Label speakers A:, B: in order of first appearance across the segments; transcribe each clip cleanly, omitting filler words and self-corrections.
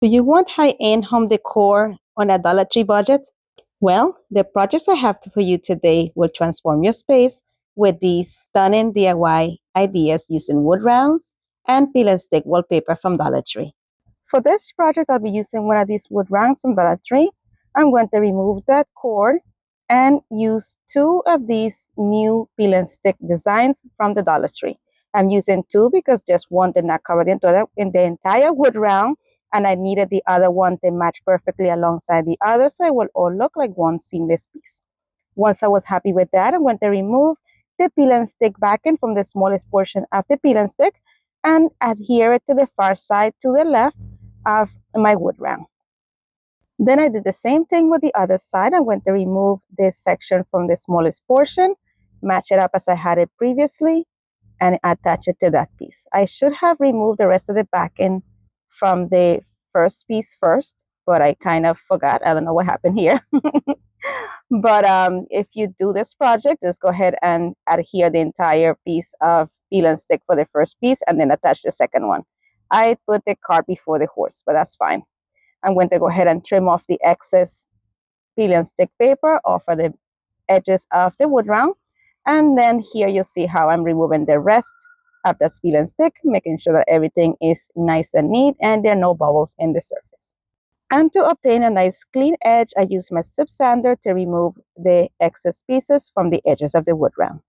A: Do you want high-end home decor on a Dollar Tree budget? Well, the projects I have for you today will transform your space with these stunning DIY ideas using wood rounds and peel and stick wallpaper from Dollar Tree. For this project, I'll be using one of these wood rounds from Dollar Tree. I'm going to remove that cord and use two of these new peel and stick designs from the Dollar Tree. I'm using two because just one did not cover in the entire wood round, and I needed the other one to match perfectly alongside the other so it will all look like one seamless piece. Once I was happy with that, I'm going to remove the peel and stick backing from the smallest portion of the peel and stick and adhere it to the far side to the left of my wood round. Then I did the same thing with the other side. I'm going to remove this section from the smallest portion, match it up as I had it previously, and attach it to that piece. I should have removed the rest of the backing from the first piece first, but I kind of forgot. I don't know what happened here. But if you do this project, just go ahead and adhere the entire piece of peel and stick for the first piece and then attach the second one. I put the cart before the horse, but that's fine. I'm going to go ahead and trim off the excess peel and stick paper off of the edges of the wood round. And then here you see how I'm removing the rest of that peel and stick, making sure that everything is nice and neat and there are no bubbles in the surface. And to obtain a nice clean edge, I use my sip sander to remove the excess pieces from the edges of the wood round.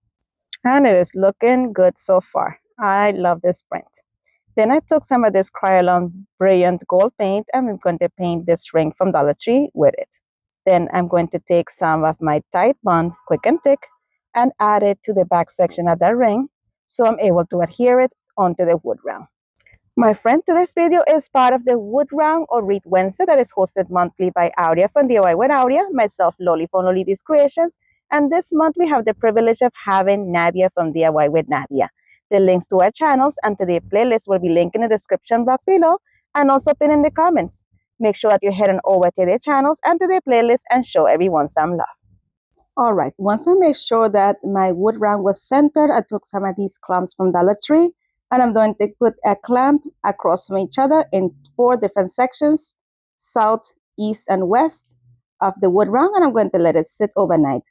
A: And it is looking good so far. I love this print. Then I took some of this Krylon Brilliant Gold paint and I'm going to paint this ring from Dollar Tree with it. Then I'm going to take some of my Tide Bond Quick and Thick and add it to the back section of that ring so I'm able to adhere it onto the wood round. My friend, today's video is part of the Wood Round or Wreath Wednesday that is hosted monthly by Aurea from DIY with Aurea, myself, Loli from Loli's Creations, and this month we have the privilege of having Nadia from DIY with Nadia. The links to our channels and to the playlist will be linked in the description box below and also pinned in the comments. Make sure that you head on over to their channels and to their playlist and show everyone some love. All right, once I make sure that my wood round was centered, I took some of these clumps from Dollar Tree and I'm going to put a clamp across from each other in 4 different sections, south, east, and west of the wood round, and I'm going to let it sit overnight.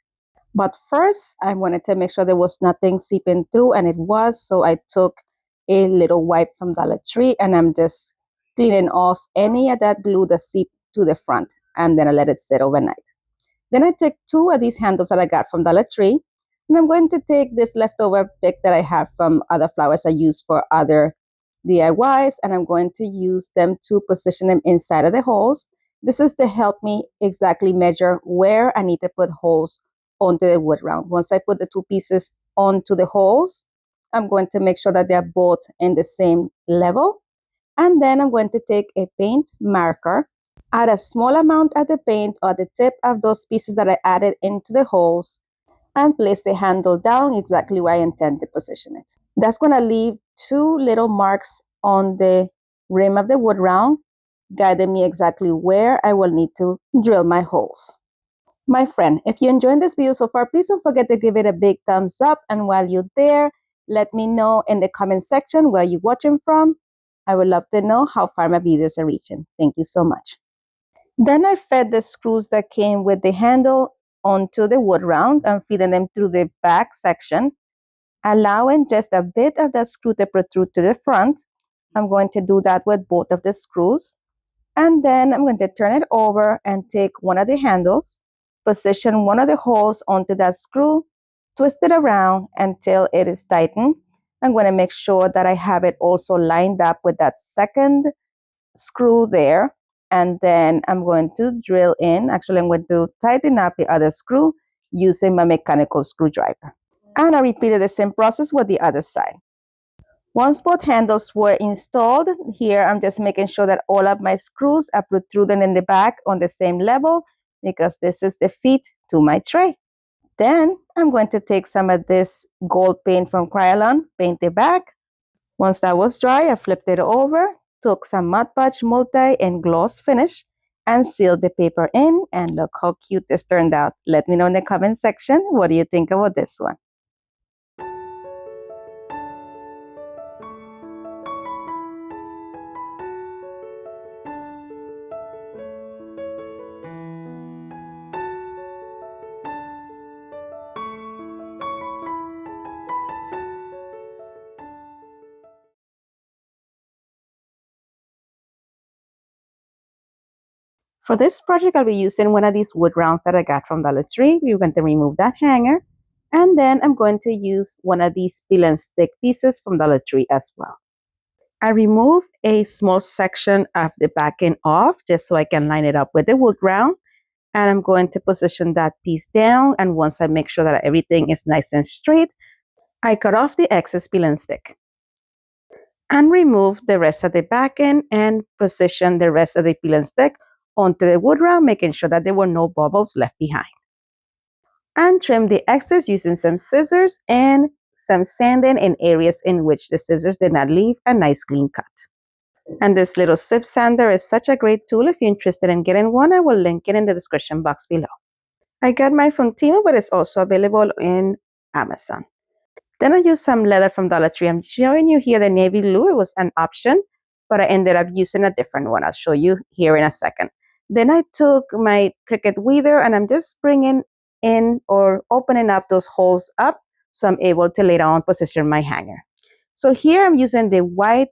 A: But first, I wanted to make sure there was nothing seeping through, and it was, so I took a little wipe from Dollar Tree and I'm just cleaning off any of that glue that seeped to the front, and then I let it sit overnight. Then I took 2 of these handles that I got from Dollar Tree, and I'm going to take this leftover pick that I have from other flowers I use for other DIYs, and I'm going to use them to position them inside of the holes. This is to help me exactly measure where I need to put holes onto the wood round. Once I put the 2 pieces onto the holes, I'm going to make sure that they're both in the same level. And then I'm going to take a paint marker, add a small amount of the paint on the tip of those pieces that I added into the holes, and place the handle down exactly where I intend to position it. That's going to leave 2 little marks on the rim of the wood round, guiding me exactly where I will need to drill my holes. My friend, if you're enjoying this video so far, please don't forget to give it a big thumbs up. And while you're there, let me know in the comment section where you're watching from. I would love to know how far my videos are reaching. Thank you so much. Then I fed the screws that came with the handle onto the wood round and feeding them through the back section, allowing just a bit of that screw to protrude to the front. I'm going to do that with both of the screws. And then I'm going to turn it over and take one of the handles, position one of the holes onto that screw, twist it around until it is tightened. I'm going to make sure that I have it also lined up with that second screw there. And then I'm going to drill in. Actually, I'm going to tighten up the other screw using my mechanical screwdriver. And I repeated the same process with the other side. Once both handles were installed, here I'm just making sure that all of my screws are protruding in the back on the same level because this is the feet to my tray. Then I'm going to take some of this gold paint from Krylon, paint the back. Once that was dry, I flipped it over, took some Mod Podge multi and gloss finish and sealed the paper in, and look how cute this turned out. Let me know in the comment section, what do you think about this one? For this project, I'll be using one of these wood rounds that I got from Dollar Tree. We're going to remove that hanger. And then I'm going to use one of these peel and stick pieces from Dollar Tree as well. I remove a small section of the back end off just so I can line it up with the wood round. And I'm going to position that piece down. And once I make sure that everything is nice and straight, I cut off the excess peel and stick and remove the rest of the back end and position the rest of the peel and stick onto the wood round, making sure that there were no bubbles left behind. And trim the excess using some scissors and some sanding in areas in which the scissors did not leave a nice clean cut. And this little zip sander is such a great tool. If you're interested in getting one, I will link it in the description box below. I got mine from Temu, but it's also available in Amazon. Then I used some leather from Dollar Tree. I'm showing you here the navy blue. It was an option, but I ended up using a different one. I'll show you here in a second. Then I took my Cricut weeder and I'm just bringing in or opening up those holes up so I'm able to later on position my hanger. So here I'm using the white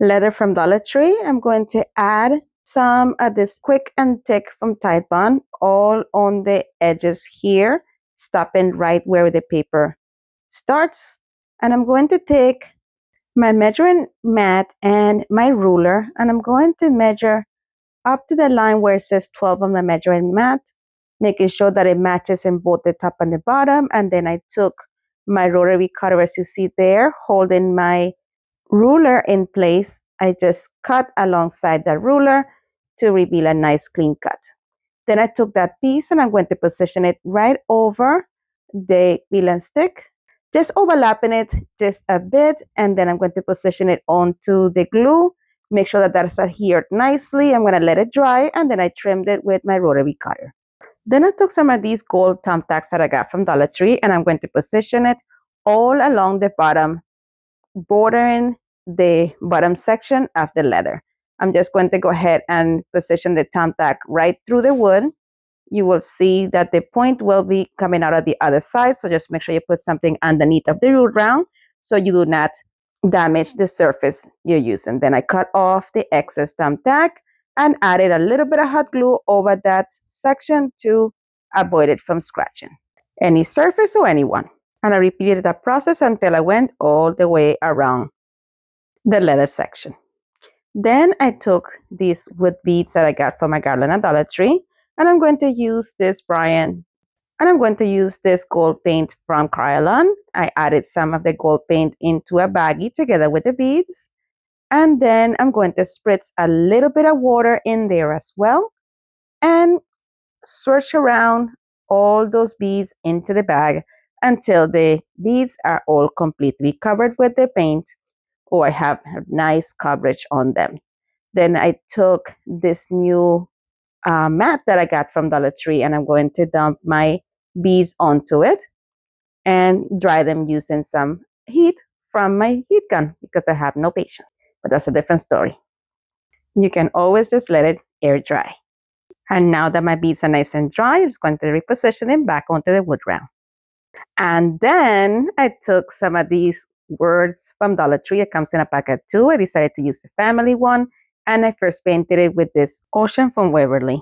A: leather from Dollar Tree. I'm going to add some of this quick and thick from Tide Bond all on the edges here, stopping right where the paper starts. And I'm going to take my measuring mat and my ruler, and I'm going to measure up to the line where it says 12 on the measuring mat, making sure that it matches in both the top and the bottom. And then I took my rotary cutter, as you see there, holding my ruler in place. I just cut alongside the ruler to reveal a nice clean cut. Then I took that piece and I'm going to position it right over the peel and stick, just overlapping it just a bit, and then I'm going to position it onto the glue. Make sure that that's adhered nicely. I'm going to let it dry, and then I trimmed it with my rotary cutter. Then I took some of these gold thumbtacks that I got from Dollar Tree, and I'm going to position it all along the bottom, bordering the bottom section of the leather. I'm just going to go ahead and position the thumbtack right through the wood. You will see that the point will be coming out of the other side. So just make sure you put something underneath of the wood round so you do not damage the surface you're using. Then I cut off the excess thumbtack and added a little bit of hot glue over that section to avoid it from scratching any surface or anyone. And I repeated that process until I went all the way around the leather section. Then I took these wood beads that I got from my garland at Dollar Tree, and I'm going to use this gold paint from Krylon. I added some of the gold paint into a baggie together with the beads. And then I'm going to spritz a little bit of water in there as well and swirl around all those beads into the bag until the beads are all completely covered with the paint, or I have nice coverage on them. Then I took this new mat that I got from Dollar Tree, and I'm going to dump my beads onto it and dry them using some heat from my heat gun because I have no patience. But that's a different story. You can always just let it air dry. And now that my beads are nice and dry, I'm just going to reposition them back onto the wood round. And then I took some of these words from Dollar Tree. It comes in a pack of 2. I decided to use the family one. And I first painted it with this ocean from Waverly.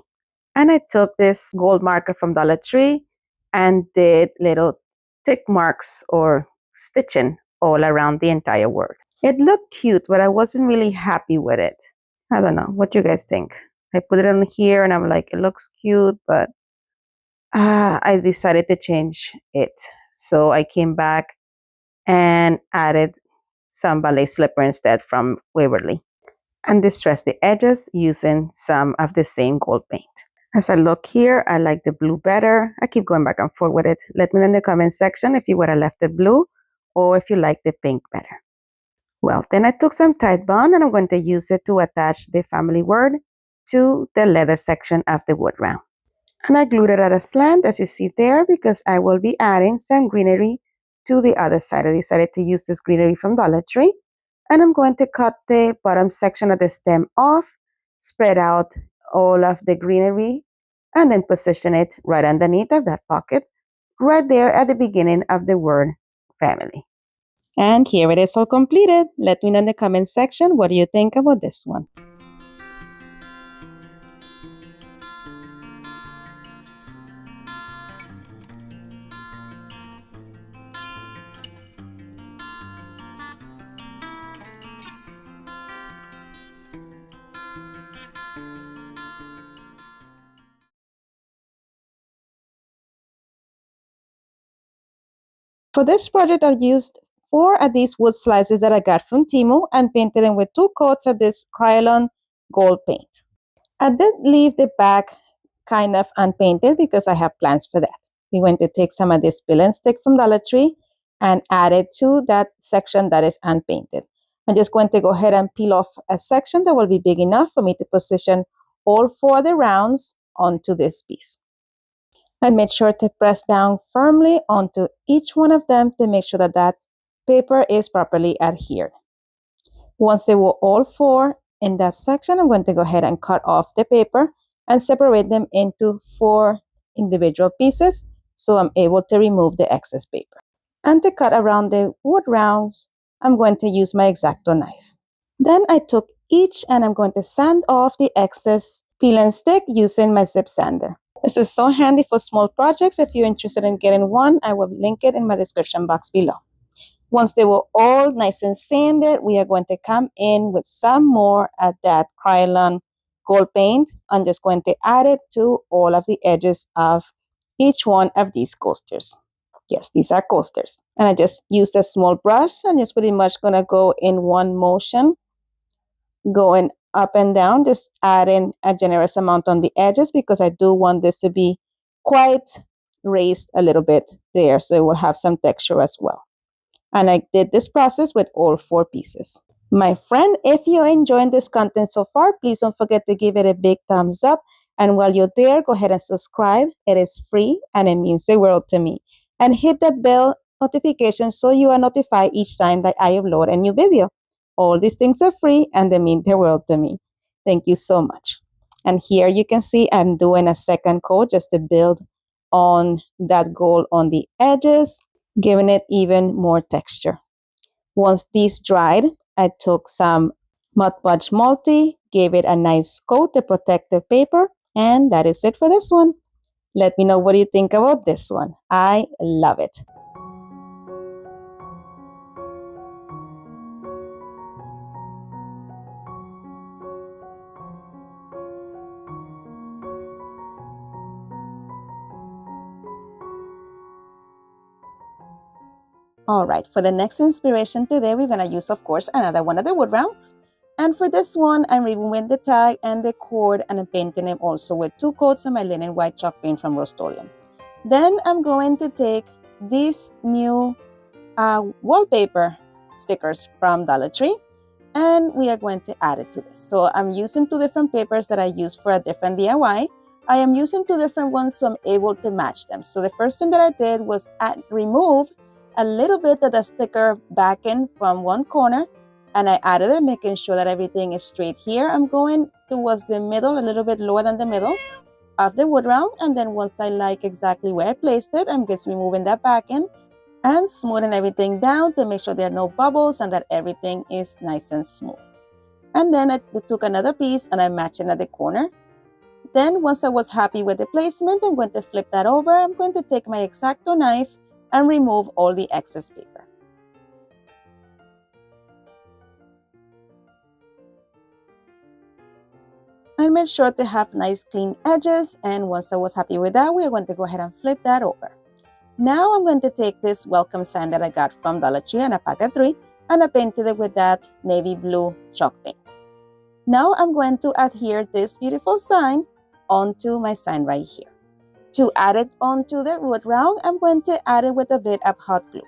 A: And I took this gold marker from Dollar Tree and did little tick marks or stitching all around the entire word. It looked cute, but I wasn't really happy with it. I don't know. What do you guys think? I put it on here and I'm like, it looks cute, but I decided to change it. So I came back and added some ballet slipper instead from Waverly and distressed the edges using some of the same gold paint. As I look here, I like the blue better. I keep going back and forth with it. Let me know in the comment section if you would have left the blue or if you like the pink better. Well, then I took some Tide Bond and I'm going to use it to attach the family word to the leather section of the wood round. And I glued it at a slant, as you see there, because I will be adding some greenery to the other side. I decided to use this greenery from Dollar Tree. And I'm going to cut the bottom section of the stem off, spread out all of the greenery, and then position it right underneath of that pocket, right there at the beginning of the word family. And here it is all completed. Let me know in the comment section what do you think about this one. For this project, I used 4 of these wood slices that I got from Temu and painted them with 2 coats of this Krylon gold paint. I did leave the back kind of unpainted because I have plans for that. We're going to take some of this peel and stick from Dollar Tree and add it to that section that is unpainted. I'm just going to go ahead and peel off a section that will be big enough for me to position all 4 of the rounds onto this piece. I made sure to press down firmly onto each one of them to make sure that that paper is properly adhered. Once they were all 4 in that section, I'm going to go ahead and cut off the paper and separate them into 4 individual pieces so I'm able to remove the excess paper. And to cut around the wood rounds, I'm going to use my X-Acto knife. Then I took each and I'm going to sand off the excess peel and stick using my zip sander. This is so handy for small projects. If you're interested in getting one, I will link it in my description box below. Once they were all nice and sanded, we are going to come in with some more of that Krylon gold paint. I'm just going to add it to all of the edges of each one of these coasters. Yes, these are coasters. And I just used a small brush and it's pretty much going to go in one motion, going up and down, just adding a generous amount on the edges because I do want this to be quite raised a little bit there so it will have some texture as well. And I did this process with all 4 pieces. My friend, if you're enjoying this content so far, please don't forget to give it a big thumbs up. And while you're there, go ahead and subscribe. It is free and it means the world to me. And hit that bell notification so you are notified each time that I upload a new video. All these things are free and they mean the world to me. Thank you so much. And here you can see I'm doing a second coat just to build on that gold on the edges, giving it even more texture. Once these dried, I took some Mod Podge Multi, gave it a nice coat of protective paper, and that is it for this one. Let me know what you think about this one. I love it. All right, for the next inspiration today, we're going to use, of course, another one of the wood rounds. And for this one, I'm removing the tag and the cord and I'm painting them also with 2 coats of my linen white chalk paint from Rust-Oleum. Then I'm going to take these new wallpaper stickers from Dollar Tree and we are going to add it to this. So I'm using 2 different papers that I use for a different DIY. I am using 2 different ones so I'm able to match them. So the first thing that I did was remove a little bit of the sticker backing from one corner and I added it, making sure that everything is straight here. I'm going towards the middle, a little bit lower than the middle of the wood round, and then once I like exactly where I placed it, I'm just removing that backing and smoothing everything down to make sure there are no bubbles and that everything is nice and smooth. And then I took another piece and I matched it at the corner. Then once I was happy with the placement, I'm going to flip that over. I'm going to take my X-Acto knife and remove all the excess paper. I made sure to have nice clean edges, and once I was happy with that, we are going to go ahead and flip that over. Now I'm going to take this welcome sign that I got from Dollar Tree and a pack of 3 and I painted it with that navy blue chalk paint. Now I'm going to adhere this beautiful sign onto my sign right here. To add it onto the wood round, I'm going to add it with a bit of hot glue.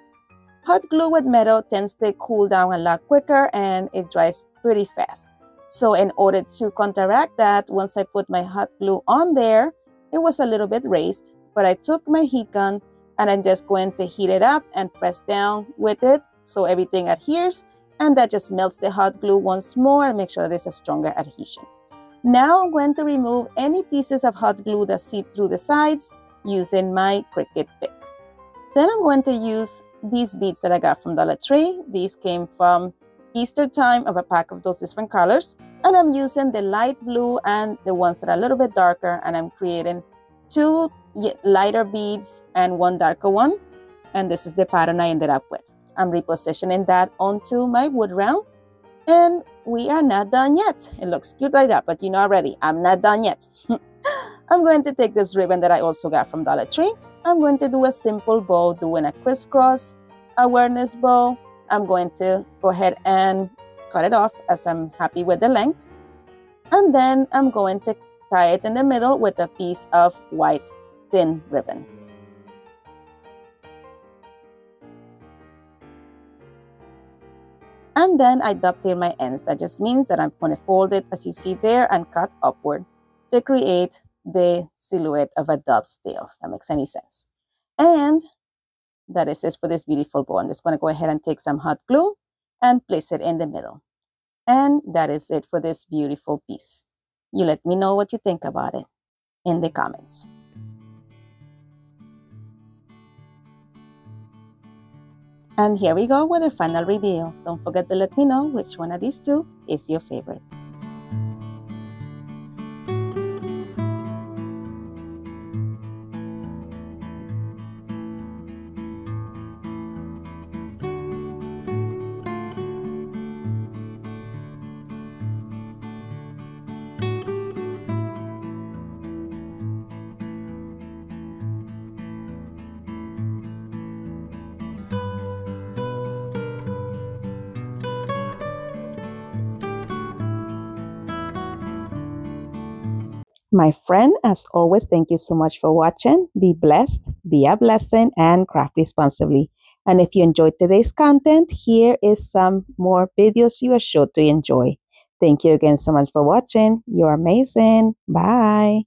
A: Hot glue with metal tends to cool down a lot quicker and it dries pretty fast. So in order to counteract that, once I put my hot glue on there, it was a little bit raised, but I took my heat gun and I'm just going to heat it up and press down with it so everything adheres, and that just melts the hot glue once more and make sure there's a stronger adhesion. Now I'm going to remove any pieces of hot glue that seep through the sides using my Cricut pick. Then I'm going to use these beads that I got from Dollar Tree. These came from Easter time of a pack of those different colors. And I'm using the light blue and the ones that are a little bit darker. And I'm creating 2 lighter beads and 1 darker one. And this is the pattern I ended up with. I'm repositioning that onto my wood round. And we are not done yet. It looks cute like that, but you know already, I'm not done yet. I'm going to take this ribbon that I also got from Dollar Tree I'm going to do a simple bow doing a crisscross awareness bow. I'm going to go ahead and cut it off as I'm happy with the length. And then I'm going to tie it in the middle with a piece of white thin ribbon. And then I dovetail my ends. That just means that I'm going to fold it as you see there and cut upward to create the silhouette of a dove's tail, if that makes any sense. And that is it for this beautiful bow. I'm just going to go ahead and take some hot glue and place it in the middle. And that is it for this beautiful piece. You let me know what you think about it in the comments. And here we go with the final reveal. Don't forget to let me know which one of these two is your favorite. My friend, as always, thank you so much for watching. Be blessed, be a blessing, and craft responsibly. And if you enjoyed today's content, here is some more videos you are sure to enjoy. Thank you again so much for watching. You're amazing. Bye.